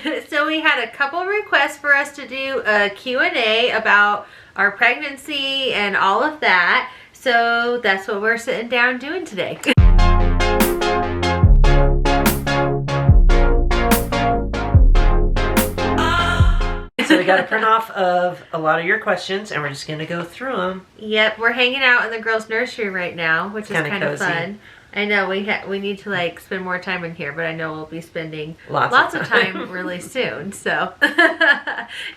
So we had a couple requests for us to do a Q&A about our pregnancy and all of that. So that's what we're sitting down doing today. So we got a print off of a lot of your questions, and we're just going to go through them. Yep, we're hanging out in the girls' nursery right now, which is kind of cozy. fun. I know we need to like spend more time in here, but I know we'll be spending lots of time really soon. So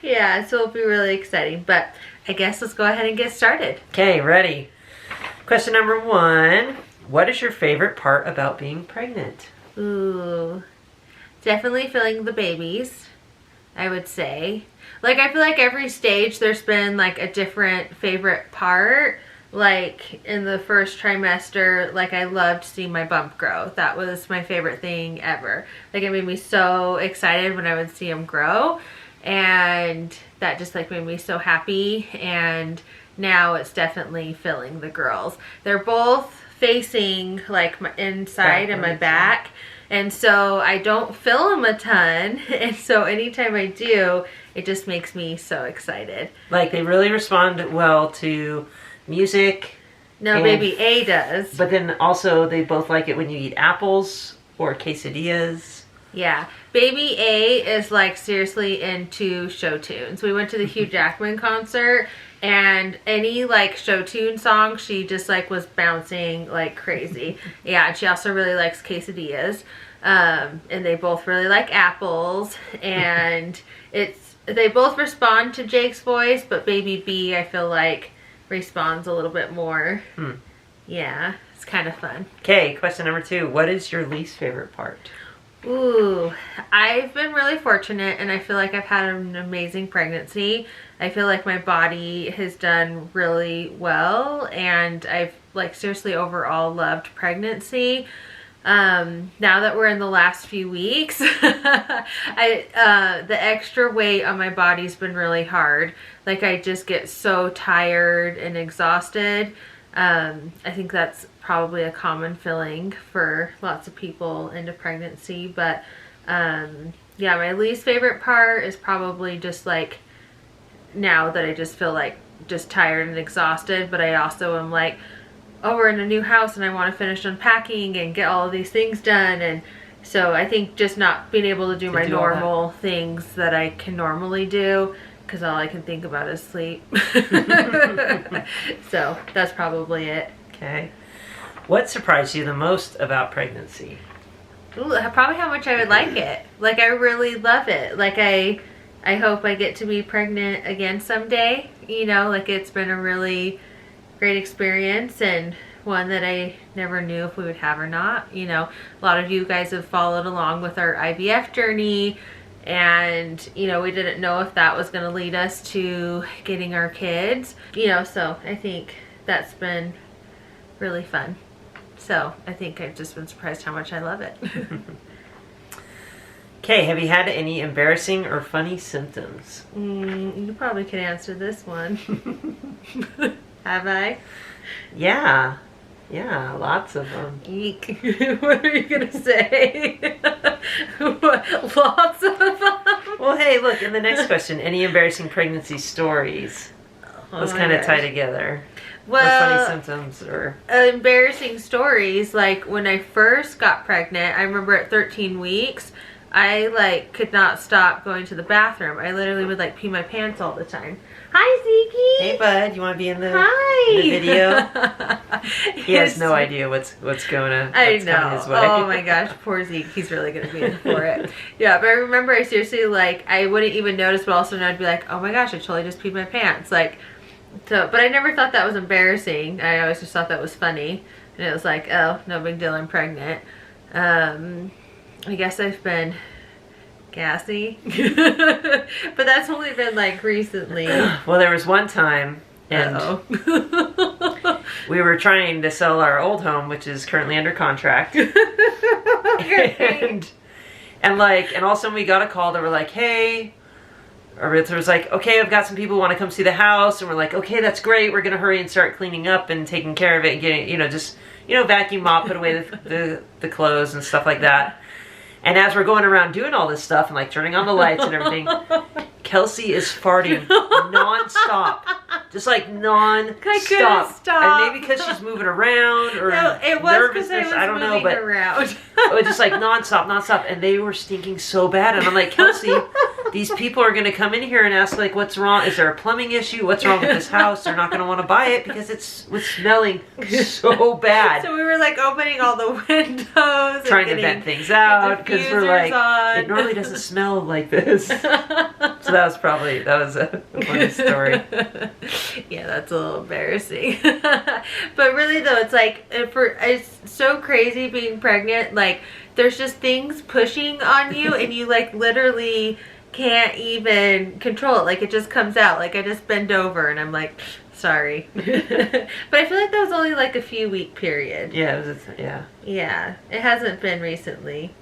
yeah, so it'll be really exciting. But I guess let's go ahead and get started. Okay, ready. Question number 1. What is your favorite part about being pregnant? Ooh, definitely feeling the babies, I would say. Like, I feel like every stage there's been like a different favorite part. Like in the first trimester, like I loved seeing my bump grow. That was my favorite thing ever. Like it made me so excited when I would see them grow, and that just like made me so happy. And now it's definitely filling the girls. They're both facing like my inside and my back, and so I don't fill them a ton, and so anytime I do, it just makes me so excited. Like they really respond well to music. No, baby A does. But then also they both like it when you eat apples or quesadillas. Yeah. Baby A is like seriously into show tunes. We went to the Hugh Jackman concert, and any like show tune song, she just like was bouncing like crazy. Yeah, and she also really likes quesadillas. And they both really like apples, and they both respond to Jake's voice, but baby B, I feel like, responds a little bit more. Yeah, it's kind of fun. Okay, question number 2. What is your least favorite part? Ooh, I've been really fortunate, and I feel like I've had an amazing pregnancy. I feel like my body has done really well, and I've like seriously overall loved pregnancy. Now that we're in the last few weeks, the extra weight on my body's been really hard. Like I just get so tired and exhausted. I think that's probably a common feeling for lots of people into pregnancy. But yeah, my least favorite part is probably just like now that I just feel like just tired and exhausted, but I also am like, oh, we're in a new house and I want to finish unpacking and get all of these things done. And so I think just not being able to do my normal things that I can normally do, because all I can think about is sleep. So that's probably it. Okay. What surprised you the most about pregnancy? Ooh, probably how much I would like it. Like I really love it. Like I hope I get to be pregnant again someday. You know, like it's been a really great experience, and one that I never knew if we would have or not. You know, a lot of you guys have followed along with our IVF journey, and you know, we didn't know if that was going to lead us to getting our kids, you know, so I think that's been really fun. So I think I've just been surprised how much I love it. Okay, have you had any embarrassing or funny symptoms? You probably could answer this one. Have I? Yeah, lots of them. Eek. What are you gonna say? Lots of them? Well, hey, look, in the next question, any embarrassing pregnancy stories? Let's kind of tie together. Well, or funny symptoms or embarrassing stories. Like when I first got pregnant, I remember at 13 weeks, I like could not stop going to the bathroom. I literally would like pee my pants all the time. Hi, Zeke. Hey, bud. You want to be in the, Hi. the video? He has no idea what's coming his way. Oh my gosh, poor Zeke. He's really gonna be in for it. Yeah, but I remember I seriously like I wouldn't even notice, but all of a sudden I'd be like, oh my gosh, I totally just peed my pants. Like, so, but I never thought that was embarrassing. I always just thought that was funny, and it was like, oh, no big deal. I'm pregnant. I guess I've been gassy, but that's only been like recently. Well, there was one time, and we were trying to sell our old home, which is currently under contract. and all of a sudden we got a call that were like, hey, our realtor was like, okay, I've got some people who want to come see the house, and we're like, okay, that's great. We're gonna hurry and start cleaning up and taking care of it and getting, just vacuum mop, put away the clothes and stuff like that. And as we're going around doing all this stuff and like turning on the lights and everything, Kelsey is farting nonstop. Just like non-stop. Stop. And maybe because she's moving around or no, it was nervousness, I don't know, but around. it was just like nonstop. And they were stinking so bad. And I'm like, Kelsey, these people are going to come in here and ask like, what's wrong? Is there a plumbing issue? What's wrong with this house? They're not going to want to buy it because it was smelling so bad. So we were like opening all the windows. Trying to vent things out because we're like, on. it normally doesn't smell like this. So that was a funny story. Yeah, that's a little embarrassing. But really though, it's like, it's so crazy being pregnant. Like there's just things pushing on you and you like literally can't even control it. Like it just comes out. Like I just bend over and I'm like, sorry. But I feel like that was only like a few week period. Yeah, Yeah, it hasn't been recently.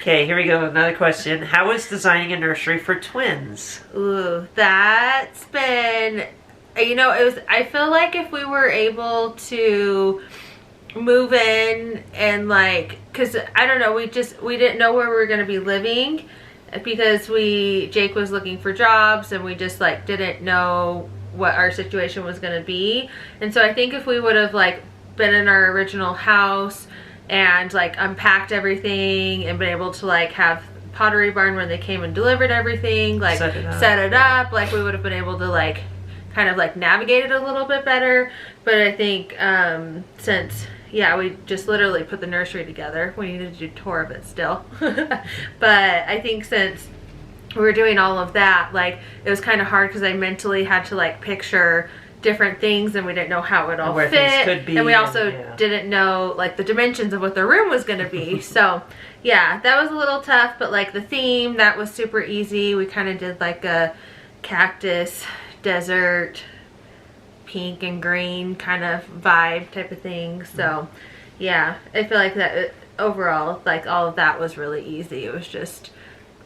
Okay, here we go. Another question. How is designing a nursery for twins? Ooh, that's been, I feel like if we were able to move in and like, cause I don't know, we didn't know where we were going to be living because Jake was looking for jobs and we just like didn't know what our situation was going to be. And so I think if we would have like been in our original house and like unpacked everything and been able to like have Pottery Barn when they came and delivered everything, like set it up, like we would have been able to like kind of like navigate it a little bit better. But I think since we just literally put the nursery together, we needed to do a tour of it still. But I think since we were doing all of that, like it was kind of hard because I mentally had to like picture different things and we didn't know how it all where fit, things could be, and we also didn't know like the dimensions of what the room was going to be. So yeah, that was a little tough, but like the theme, that was super easy. We kind of did like a cactus desert pink and green kind of vibe type of thing. So yeah, I feel like that overall, like all of that was really easy. It was just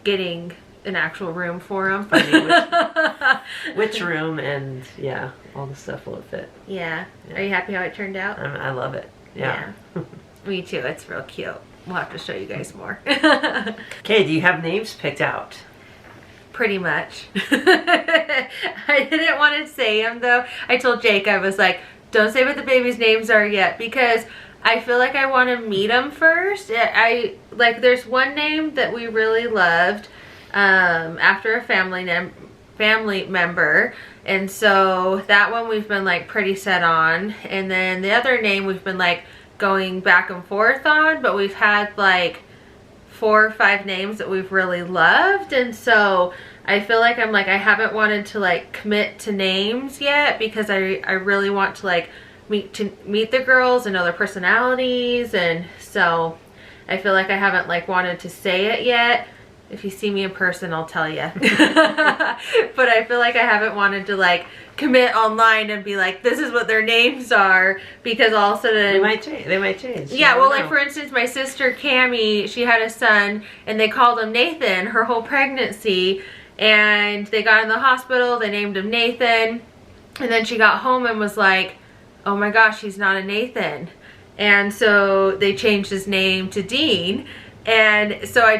getting an actual room for them. Finding which room and all the stuff will fit. Yeah. Are you happy how it turned out? I love it. Yeah. Me too. It's real cute. We'll have to show you guys more. Okay, do you have names picked out? Pretty much. I didn't want to say them though. I told Jake, I was like, don't say what the baby's names are yet because I feel like I want to meet them first. There's one name that we really loved after a family member, and so that one we've been like pretty set on. And then the other name we've been like going back and forth on, but we've had like 4 or 5 names that we've really loved, and so I feel like I haven't wanted to like commit to names yet because I really want to like meet the girls and know their personalities, and so I feel like I haven't like wanted to say it yet. If you see me in person, I'll tell you. But I feel like I haven't wanted to like commit online and be like, this is what their names are, because all of a sudden they might change. Yeah, well, like for instance, my sister Cammie, she had a son and they called him Nathan her whole pregnancy, and they got in the hospital, they named him Nathan, and then she got home and was like, oh my gosh, he's not a Nathan. And so they changed his name to Dean. And so I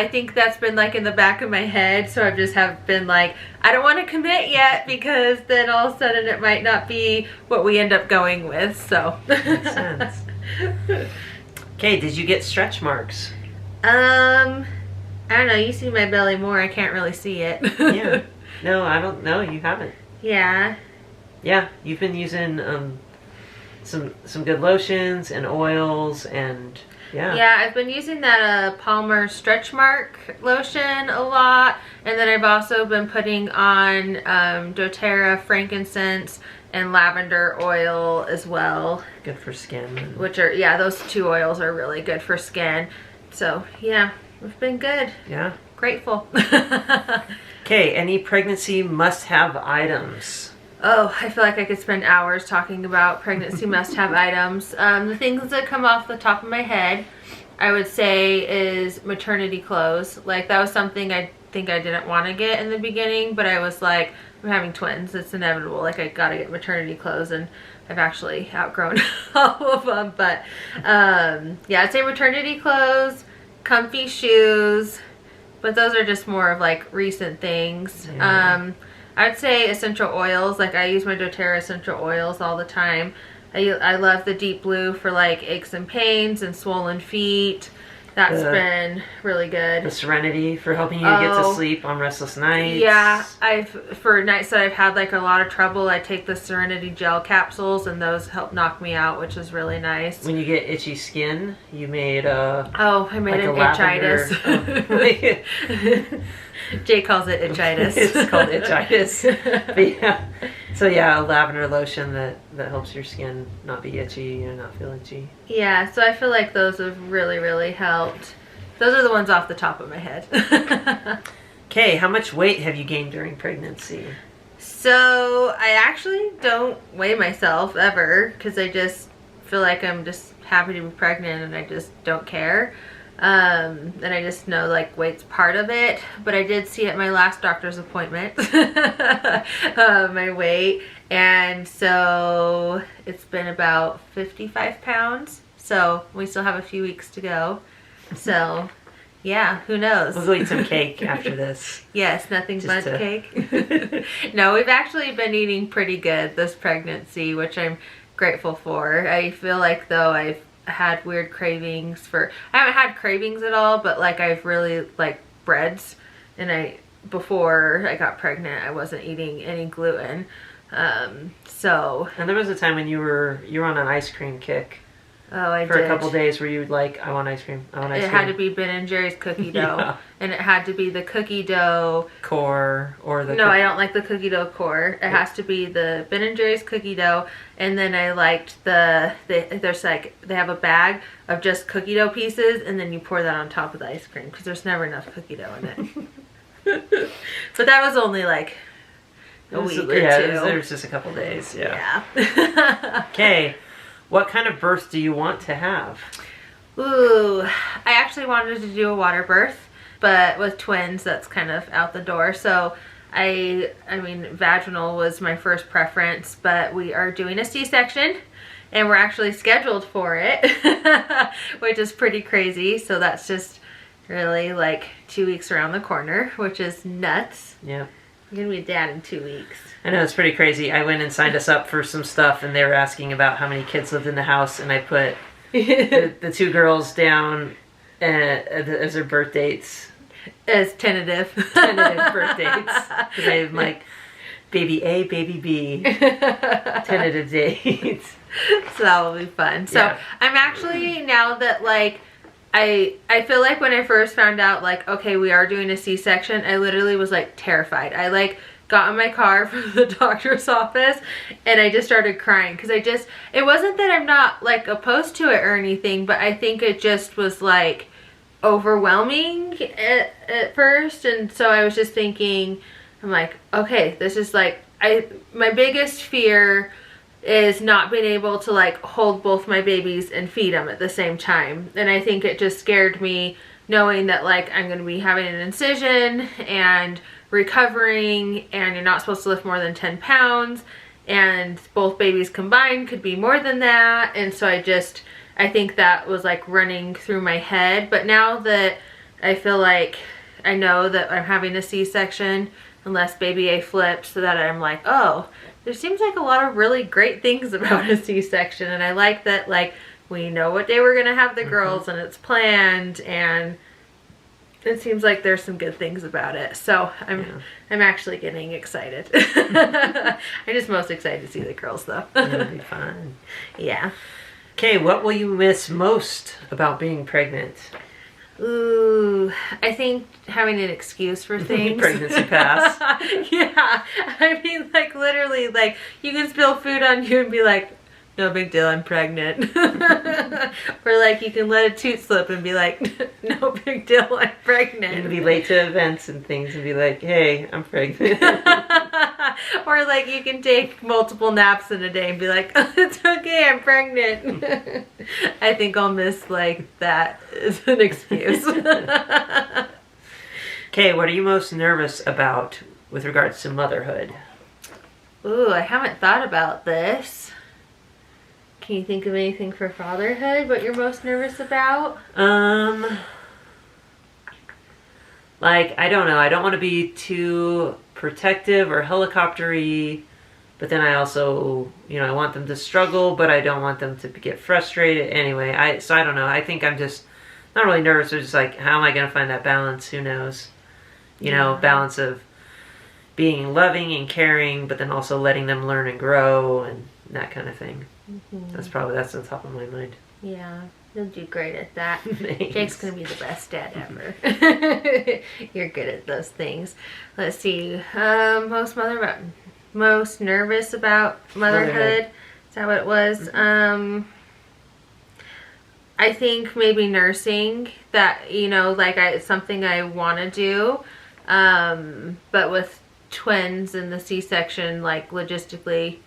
think that's been like in the back of my head, so I just have been like, I don't want to commit yet because then all of a sudden it might not be what we end up going with, so. Makes sense. Okay, did you get stretch marks? I don't know, you see my belly more, I can't really see it. Yeah. No, I don't know, you haven't. Yeah. Yeah, you've been using some good lotions and oils and yeah, I've been using that Palmer stretch mark lotion a lot, and then I've also been putting on doTERRA frankincense and lavender oil as well. Good for skin. Which are, those 2 oils are really good for skin. So yeah, it's been good. Yeah. Grateful. Okay, any pregnancy must-have items? Oh, I feel like I could spend hours talking about pregnancy must-have items. The things that come off the top of my head, I would say, is maternity clothes. Like, that was something I think I didn't want to get in the beginning, but I was like, I'm having twins. It's inevitable. Like, I gotta get maternity clothes. And I've actually outgrown all of them. But yeah, I'd say maternity clothes, comfy shoes, but those are just more of like recent things. Yeah. I'd say essential oils. Like I use my doTERRA essential oils all the time. I love the deep blue for like aches and pains and swollen feet. That's been really good. The Serenity for helping you get to sleep on restless nights. Yeah, for nights that I've had like a lot of trouble, I take the Serenity gel capsules and those help knock me out, which is really nice. When you get itchy skin, you made I made an itchitis. Jay calls it itchitis. It's called itchitis. But yeah. So yeah, a lavender lotion that helps your skin not be itchy and not feel itchy. Yeah, so I feel like those have really, really helped. Those are the ones off the top of my head. Okay, how much weight have you gained during pregnancy? So I actually don't weigh myself ever because I just feel like I'm just happy to be pregnant and I just don't care. And I just know like weight's part of it, but I did see at my last doctor's appointment my weight, and so it's been about 55 pounds, so we still have a few weeks to go. So yeah, who knows? We'll go eat some cake after this. Yes, nothing but cake. No, we've actually been eating pretty good this pregnancy, which I'm grateful for. I feel like though I've had weird cravings for, I haven't had cravings at all, but like I've really like breads, and before I got pregnant I wasn't eating any gluten. So and there was a time when you were on an ice cream kick. Oh, I for did. a couple days where you would like, I want ice cream. I want ice cream. It had to be Ben and Jerry's cookie dough. Yeah. And it had to be the cookie dough core or the. No, I don't like the cookie dough core. It has to be the Ben and Jerry's cookie dough. And then I liked there's like, they have a bag of just cookie dough pieces, and then you pour that on top of the ice cream because there's never enough cookie dough in it. But that was only like a week or two. It was just a couple days. Yeah. Okay. What kind of birth do you want to have? Ooh, I actually wanted to do a water birth, but with twins, that's kind of out the door. So I mean, vaginal was my first preference, but we are doing a C-section, and we're actually scheduled for it, which is pretty crazy. So that's just really like 2 weeks around the corner, which is nuts. Yeah. I'm gonna be a dad in 2 weeks. I know, it's pretty crazy. I went and signed us up for some stuff, and they were asking about how many kids lived in the house, and I put the two girls down as their birth dates. As tentative birth dates. Because I'm like, baby A, baby B, tentative dates. So that will be fun. So yeah. I'm actually, now that like, I feel like when I first found out like, okay, we are doing a C-section, I literally was like terrified. I like got in my car from the doctor's office and I just started crying because it wasn't that I'm not like opposed to it or anything, but I think it just was like overwhelming at first. And so I was just thinking, I'm like, okay, this is like, my biggest fear is not being able to like hold both my babies and feed them at the same time. And I think it just scared me knowing that like I'm going to be having an incision and recovering, and you're not supposed to lift more than 10 pounds, and both babies combined could be more than that. And so I think that was like running through my head. But now that I feel like I know that I'm having a C-section, unless baby A flips, so that I'm like, oh, there seems like a lot of really great things about a C-section. And I like that like we know what day we're gonna have the girls and it's planned, and it seems like there's some good things about it. So I'm actually getting excited. I'm just most excited to see the girls though. It'll be fun. Yeah. Okay, what will you miss most about being pregnant? Ooh, I think having an excuse for things. Pregnancy pass. Yeah. I mean, like literally, like you can spill food on you and be like, no big deal, I'm pregnant. Or like you can let a toot slip and be like, no big deal, I'm pregnant. And be late to events and things and be like, hey, I'm pregnant. Or like you can take multiple naps in a day and be like, oh, it's okay, I'm pregnant. I think I'll miss like that as an excuse. Okay, what are you most nervous about with regards to motherhood? Ooh, I haven't thought about this. Can you think of anything for fatherhood? What you're most nervous about? Like, I don't know. I don't want to be too protective or helicoptery, but then I also, I want them to struggle, but I don't want them to get frustrated. Anyway, so I don't know. I think I'm just not really nervous, but just like, how am I going to find that balance? Who knows? Balance of being loving and caring, but then also letting them learn and grow and that kind of thing. Mm-hmm. That's on top of my mind. Yeah, you'll do great at that. Thanks. Jake's gonna be the best dad ever. You're good at those things. Let's see. Most nervous about motherhood. Is that what it was? Mm-hmm. I think maybe nursing. That it's something I want to do, but with twins and the C-section, like logistically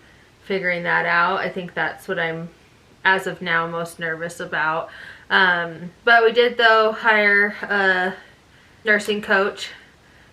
figuring that out, I think that's what I'm, as of now, most nervous about. But we did, though, hire a nursing coach.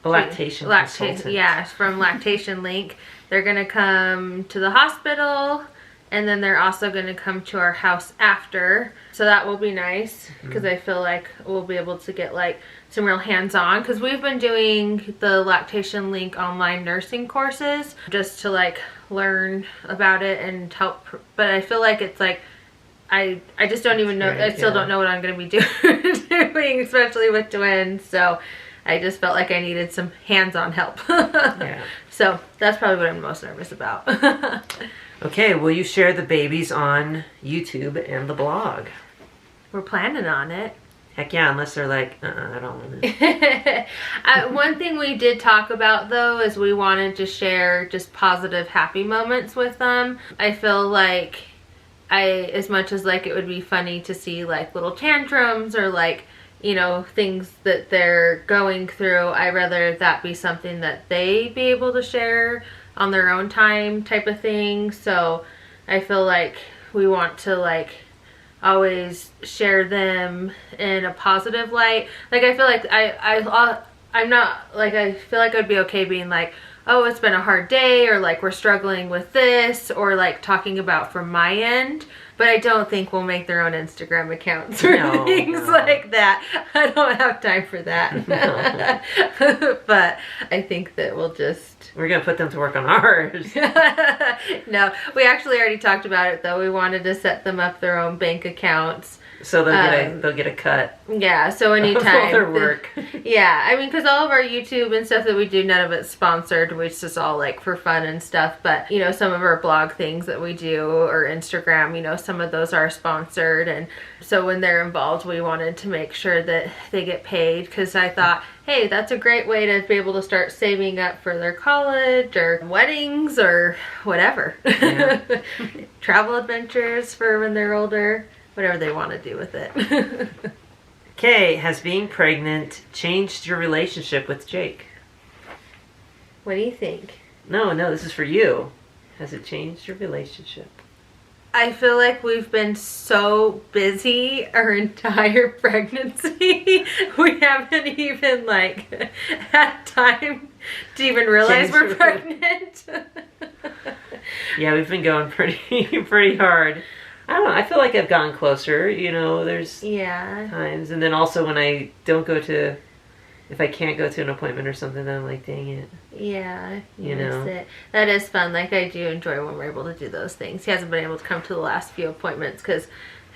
A lactation consultant. Yeah, from Lactation Link. They're going to come to the hospital, and then they're also going to come to our house after. So that will be nice, because I feel like we'll be able to get like some real hands-on, because we've been doing the Lactation Link online nursing courses just to like learn about it and help. But I feel like it's like I just don't even know. I still don't know what I'm going to be doing, especially with twins. So I just felt like I needed some hands-on help. So that's probably what I'm most nervous about. Okay, will you share the babies on YouTube and the blog? We're planning on it. Heck yeah, unless they're like, I don't want to. One thing we did talk about, though, is we wanted to share just positive, happy moments with them. I feel like as much as like it would be funny to see like little tantrums or like, things that they're going through, I'd rather that be something that they be able to share on their own time type of thing. So I feel like we want to like always share them in a positive light. Like I feel like I'm not like, I feel like I'd be okay being like, oh, it's been a hard day, or like we're struggling with this, or like talking about from my end. But I don't think we'll make their own Instagram accounts or things like that. I don't have time for that. No. But I think that we're going to put them to work on ours. No, we actually already talked about it, though. We wanted to set them up their own bank accounts. So they'll get a cut. Yeah, so anytime. All their work. Yeah, I mean, because all of our YouTube and stuff that we do, none of it's sponsored, which is just all like for fun and stuff. But, some of our blog things that we do, or Instagram, some of those are sponsored. And so when they're involved, we wanted to make sure that they get paid, because I thought, hey, that's a great way to be able to start saving up for their college or weddings or whatever. Yeah. Travel adventures for when they're older. Whatever they want to do with it. Okay, has being pregnant changed your relationship with Jake? What do you think? No, this is for you. Has it changed your relationship? I feel like we've been so busy our entire pregnancy. We haven't even like had time to even realize we're pregnant. Yeah, we've been going pretty hard. I don't know. I feel like I've gotten closer. There's times. And then also when I don't go to, if I can't go to an appointment or something, then I'm like, dang it. Yeah, miss it. That is fun. Like, I do enjoy when we're able to do those things. He hasn't been able to come to the last few appointments because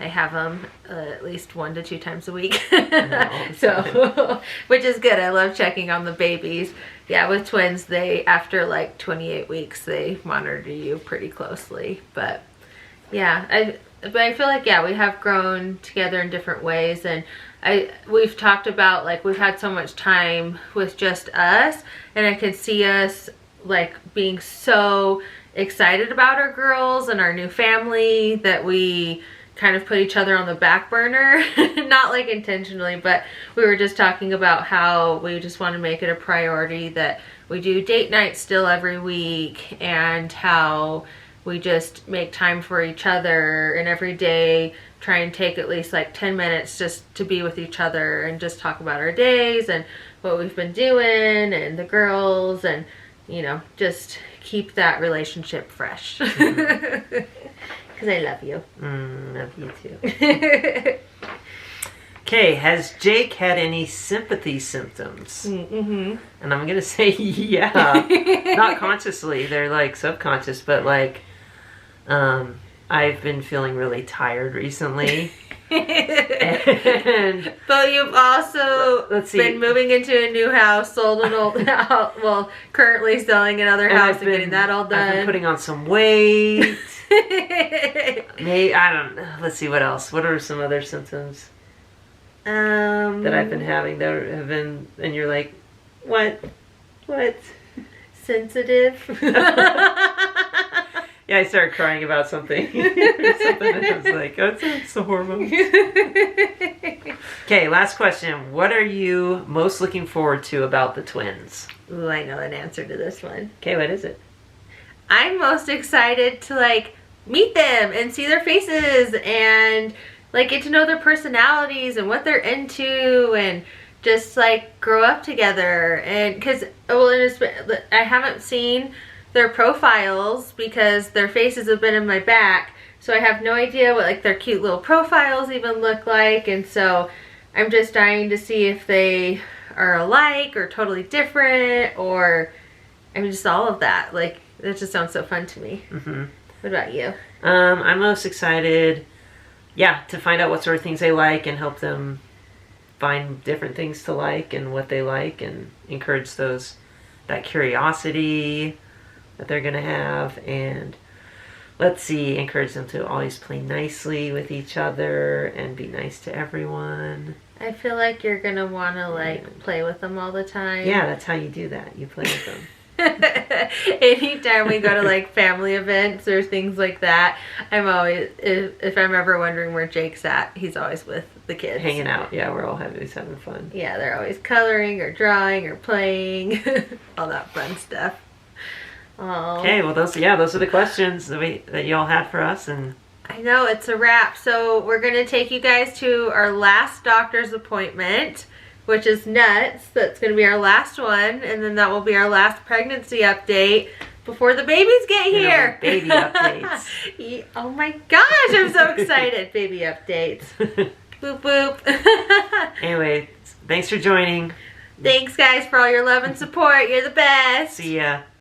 I have him at least 1 to 2 times a week. So, which is good. I love checking on the babies. Yeah, with twins, after like 28 weeks, they monitor you pretty closely. But yeah, I feel like, we have grown together in different ways, and we've talked about, like, we've had so much time with just us, and I could see us, like, being so excited about our girls and our new family that we kind of put each other on the back burner. Not like intentionally, but we were just talking about how we just want to make it a priority that we do date nights still every week, and how we just make time for each other, and every day try and take at least like 10 minutes just to be with each other and just talk about our days and what we've been doing and the girls, and just keep that relationship fresh. Because I love you. Love you too. Okay, has Jake had any sympathy symptoms? Mm-hmm. And I'm gonna say yeah. Not consciously, they're like subconscious, but like I've been feeling really tired recently. And but you've also been moving into a new house, sold an old house, well, currently selling another house and getting that all done. I've been putting on some weight. Maybe, I don't know. Let's see, what else? What are some other symptoms that I've been having that have been, and you're like, what? Sensitive. Yeah, I started crying about something. Something that I was like, oh, it's the hormones. Okay, last question. What are you most looking forward to about the twins? Ooh, I know an answer to this one. Okay, what is it? I'm most excited to like meet them and see their faces and like get to know their personalities and what they're into and just like grow up together. And because, well, I haven't seen their profiles because their faces have been in my back, so I have no idea what like their cute little profiles even look like, and so I'm just dying to see if they are alike or totally different, or I mean just all of that. Like that just sounds so fun to me. Mm-hmm. What about you? I'm most excited, to find out what sort of things they like and help them find different things to like and what they like, and encourage that curiosity that they're gonna have, and encourage them to always play nicely with each other and be nice to everyone. I feel like you're gonna wanna like play with them all the time. Yeah, that's how you do that. You play with them. Anytime we go to like family events or things like that, I'm always, if I'm ever wondering where Jake's at, he's always with the kids. Hanging out. Yeah, we're all always having fun. Yeah, they're always coloring or drawing or playing. All that fun stuff. Aww. Okay, well those are the questions that y'all had for us, and I know it's a wrap. So we're gonna take you guys to our last doctor's appointment, which is nuts. That's gonna be our last one, and then that will be our last pregnancy update before the babies get here. Baby updates. Oh my gosh, I'm so excited. Baby updates. Boop boop. Anyway, thanks for joining. Thanks guys for all your love and support. You're the best. See ya.